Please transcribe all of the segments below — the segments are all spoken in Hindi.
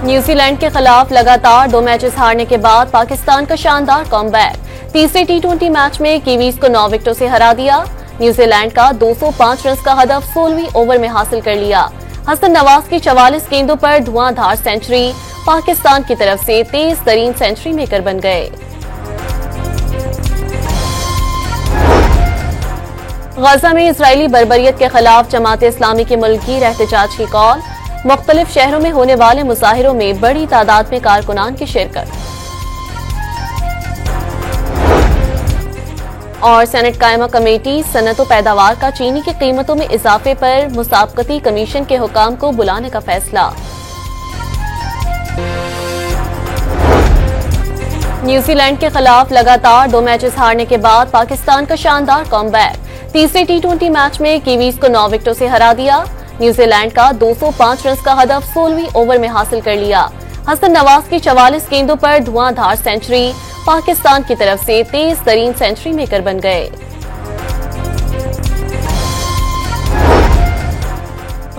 न्यूजीलैंड के खिलाफ लगातार 2 मैचेस हारने के बाद पाकिस्तान का शानदार कमबैक। तीसरे टी20 मैच में कीवीज को 9 विकेटों से हरा दिया। न्यूजीलैंड का 205 रन का हदफ 16वीं ओवर में हासिल कर लिया। हसन नवाज की 44 गेंदों पर धुआंधार सेंचुरी पाकिस्तान की तरफ से तेज तरीन सेंचुरी मेकर बन गए। गजा में इजरायली बर्बरियत के खिलाफ जमात इस्लामी के मुल्की एहतजाज की कॉल। मुख्तलिफ शहरों में होने वाले मुजाहिरों में बड़ी तादाद में कारकुनान की शिरकत। और सेनेट कायमा कमेटी सनत व पैदावार का चीनी की कीमतों में इजाफे पर मुसाबकती कमीशन के हुकाम को बुलाने का फैसला। न्यूजीलैंड के खिलाफ लगातार 2 मैचेस हारने के बाद पाकिस्तान का शानदार कमबैक। तीसरे टी20 मैच में कीवीज को 9 विकेटों से हरा दिया। न्यूजीलैंड का 205 रन का हदफ 16वीं ओवर में हासिल कर लिया। हसन नवाज की 44 गेंदों पर धुआंधार सेंचुरी पाकिस्तान की तरफ से तेज तरीन सेंचुरी मेकर बन गए।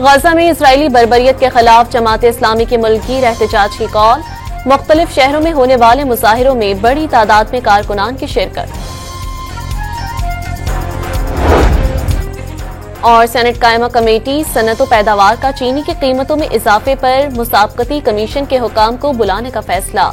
गजा में इजरायली बर्बरियत के खिलाफ जमात इस्लामी के मुल्की एहतजाज की कॉल। मुख्तलिफ शहरों में होने वाले मुजाहिरों में बड़ी तादाद में कारकुनान की शिरकत। और सेनेट कायमा कमेटी सनत व पैदावार का चीनी की कीमतों में इजाफे पर मुसाबकती कमीशन के हुकाम को बुलाने का फैसला।